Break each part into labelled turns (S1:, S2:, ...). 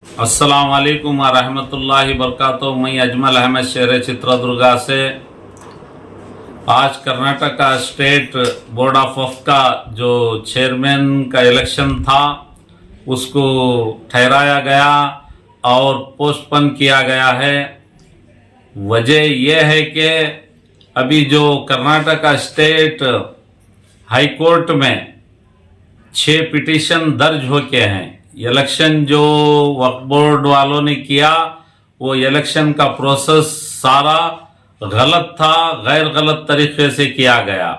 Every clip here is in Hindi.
S1: अस्सलाम वालेकुम रहमतुल्लाहि बरकातुहू। मैं अजमल अहमद शहर चित्रदुर्गा से। आज कर्नाटका स्टेट बोर्ड ऑफ वक्फ का जो चेयरमैन का इलेक्शन था उसको ठहराया गया और पोस्टपोन किया गया है। वजह यह है कि अभी जो कर्नाटका स्टेट हाई कोर्ट में 6 पिटीशन दर्ज हो के हैं। इलेक्शन जो वक्फ बोर्ड वालों ने किया वो इलेक्शन का प्रोसेस सारा गलत था, गैर गलत तरीके से किया गया।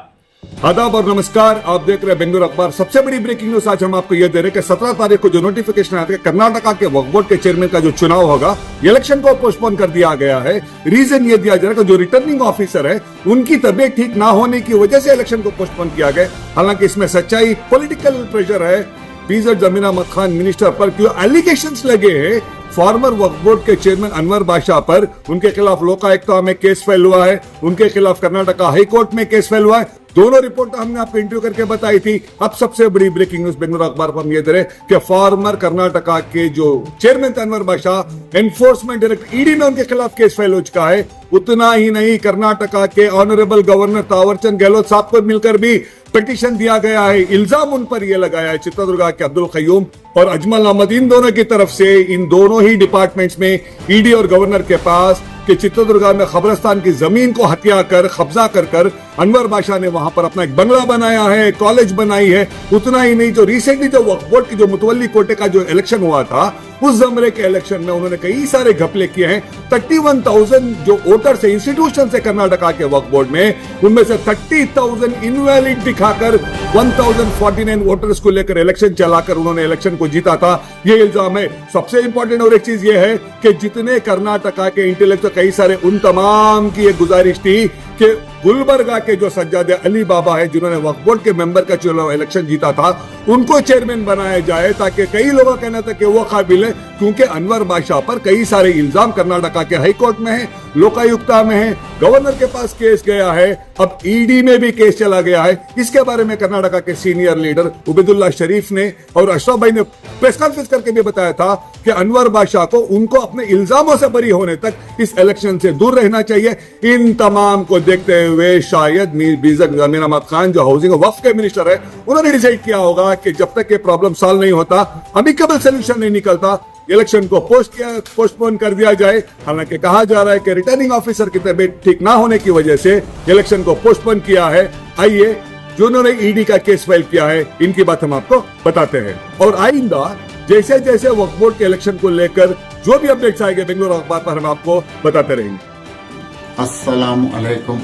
S2: आदाब और नमस्कार, आप देख रहे हैं बेंगलुरु अखबार। सबसे बड़ी ब्रेकिंग न्यूज आज हम आपको यह दे रहे हैं कि 17 तारीख को जो नोटिफिकेशन आया था कि कर्नाटका के वक्फ बोर्ड के चेयरमैन का जो चुनाव होगा इलेक्शन को पोस्टपोन कर दिया गया है। रीजन ये दिया जा रहा है कि जो रिटर्निंग ऑफिसर है उनकी तबीयत ठीक ना होने की वजह से इलेक्शन को पोस्टपोन किया गया। हालांकि इसमें सच्चाई पॉलिटिकल प्रेशर है पीजर जमीन अहमद खान मिनिस्टर पर जो एलिगेशंस लगे हैं फॉर्मर वक्फ बोर्ड के चेयरमैन अनवर बादशाह पर, उनके खिलाफ लोकायुक्त में केस फाइल हुआ है, उनके खिलाफ कर्नाटका हाई कोर्ट में केस फाइल हुआ है। दोनों रिपोर्ट हमने आपको इंटरव्यू करके बताई थी। अब सबसे बड़ी ब्रेकिंग न्यूज बेंगलुरु अखबार पर हम ये दे रहे कि फॉर्मर कर्नाटका के जो चेयरमैन थे अनवर बादशाह, एनफोर्समेंट डायरेक्टर ईडी में उनके खिलाफ केस फाइल हो चुका है। उतना ही नहीं, कर्नाटका के ऑनरेबल गवर्नर तावरचंद गहलोत साहब को मिलकर भी पिटीशन दिया गया है। इल्जाम उन पर यह लगाया है चित्रदुर्गा के अब्दुल कयूम और अजमल अहमद, इन दोनों की तरफ से, इन दोनों ही डिपार्टमेंट्स में ईडी और गवर्नर के पास कि चित्रदुर्गा में खबरस्तान की जमीन को हत्या कर कब्जा कर अनवर बादशाह ने वहां पर अपना एक बंगला बनाया है, कॉलेज बनाई है। उतना ही नहीं, जो रिसेंटली जो वक्फ बोर्ड की जो मुतवल्ली कोटे का जो इलेक्शन हुआ था उस जमरे के इलेक्शन में उन्होंने कई सारे घपले किए हैं। 31,000 जो वोटर्स है इंस्टीट्यूशन से कर्नाटका के वक्फ बोर्ड में, उनमें से 30,000 इनवैलिड दिखाकर 1,049 वोटर्स को लेकर इलेक्शन चलाकर उन्होंने इलेक्शन को जीता था। ये इल्जाम है। सबसे इंपॉर्टेंट और एक चीज ये है कि जितने कर्नाटका के इंटेलेक्चुअल कई सारे, उन तमाम की एक गुजारिश थी कि गुलबर्गा के जो सज्जाद अली बाबा है जिन्होंने वक्फ बोर्ड के मेंबर का चुनाव इलेक्शन जीता था उनको चेयरमैन बनाया जाए, ताकि कई लोगों का कहना था कि वो काबिल है, क्योंकि अनवर बादशाह पर कई सारे इल्जाम कर्नाटका के हाई कोर्ट में है, लोकायुक्ता में है, गवर्नर के पास केस गया है, अब ईडी में भी केस चला गया है। इसके बारे में कर्नाटका के सीनियर लीडर उबैदुल्ला शरीफ ने और अशरफ भाई ने प्रेस कॉन्फ्रेंस करके भी बताया था कि अनवर बादशाह को उनको अपने इल्जामों से बरी होने तक इस इलेक्शन से दूर रहना चाहिए। इन तमाम को देखते हुए शायद पीजर जमीन अहमद खान जो हाउसिंग और वक्फ के मिनिस्टर है उन्होंने डिसाइड किया होगा कि जब तक ये प्रॉब्लम सॉल्व नहीं होता, अमिकेबल सोल्यूशन नहीं निकलता, इलेक्शन को पोस्टपोन कर दिया जाए। हालांकि कहा जा रहा है कि रिटर्निंग ऑफिसर की तबीयत ठीक ना होने की वजह से इलेक्शन को पोस्टपोन किया है। आइए, जो उन्होंने ईडी का केस फाइल किया है इनकी बात हम आपको बताते हैं और आइंदा जैसे जैसे वक्फ बोर्ड के इलेक्शन को लेकर जो भी अपडेट्स आएंगे बेंगलुरु अखबार पर हम आपको बताते रहेंगे।
S3: अस्सलाम वालेकुम,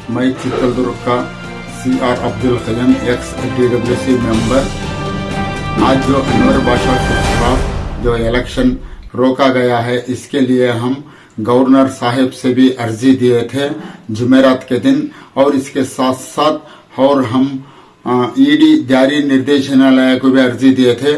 S3: मैं चित्रदुर्ग का CR Abdul Qayyum ex DWC member. आज जो अनवर बादशाह के खिलाफ जो इलेक्शन रोका गया है इसके लिए हम गवर्नर साहब से भी अर्जी दिए थे जुमेरात के दिन, और इसके साथ साथ और हम ईडी जारी निर्देशनालय को भी अर्जी दिए थे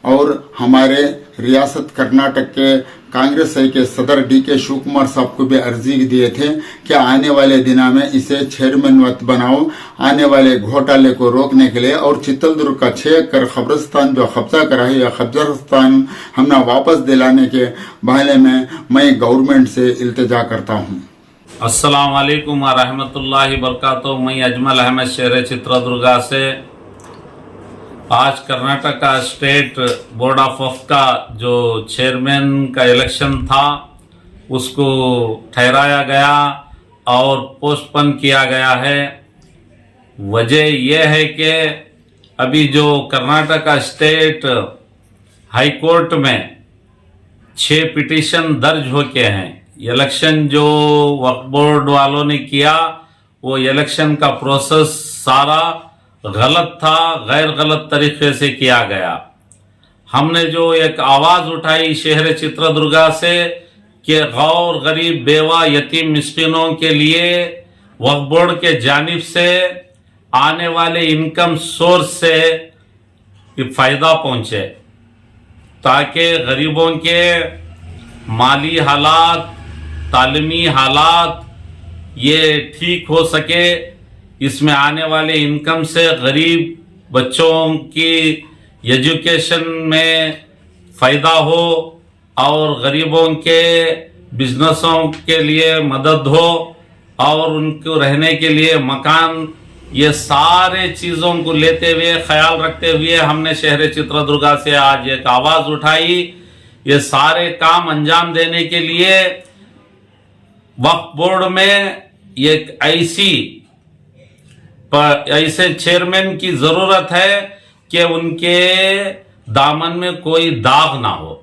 S3: और हमारे रियासत कर्नाटक के कांग्रेस के सदर DK शिवकुमार साहब को भी अर्जी दिए थे कि आने वाले दिनों में इसे चेयरमैन मत बनाओ, आने वाले घोटाले को रोकने के लिए, और चित्रदुर्ग का 6 एकड़ खबरस्तान जो कब्जा करा है या खबरस्तान हमने वापस दिलाने के बहाने में मैं गवर्नमेंट से इल्तिजा करता हूँ।
S1: अस्सलाम वालेकुम रहमतुल्लाहि बरकातुहू। मैं अजमल अहमद शहर चित्रदुर्गा से। आज कर्नाटका स्टेट बोर्ड ऑफ वक्फ का जो चेयरमैन का इलेक्शन था उसको ठहराया गया और पोस्टपोन किया गया है। वजह यह है कि अभी जो कर्नाटका स्टेट हाई कोर्ट में 6 पिटीशन दर्ज हो के हैं। इलेक्शन जो वक्फ बोर्ड वालों ने किया वो इलेक्शन का प्रोसेस सारा गलत था, गैर गलत तरीके से किया गया। हमने जो एक आवाज उठाई शहर चित्रदुर्गा से कि गौर गरीब बेवा यतीम मिस्किनों के लिए वक्फ बोर्ड के जानिब से आने वाले इनकम सोर्स से फायदा पहुंचे, ताकि गरीबों के माली हालात, तालीमी हालात ये ठीक हो सके। इसमें आने वाले इनकम से गरीब बच्चों की एजुकेशन में फ़ायदा हो और गरीबों के बिजनेसों के लिए मदद हो और उनको रहने के लिए मकान, ये सारे चीज़ों को लेते हुए, ख्याल रखते हुए हमने शहर चित्रदुर्गा से आज एक आवाज़ उठाई। ये सारे काम अंजाम देने के लिए वक्फ बोर्ड में एक ऐसे चेयरमैन की ज़रूरत है कि उनके दामन में कोई दाग ना हो।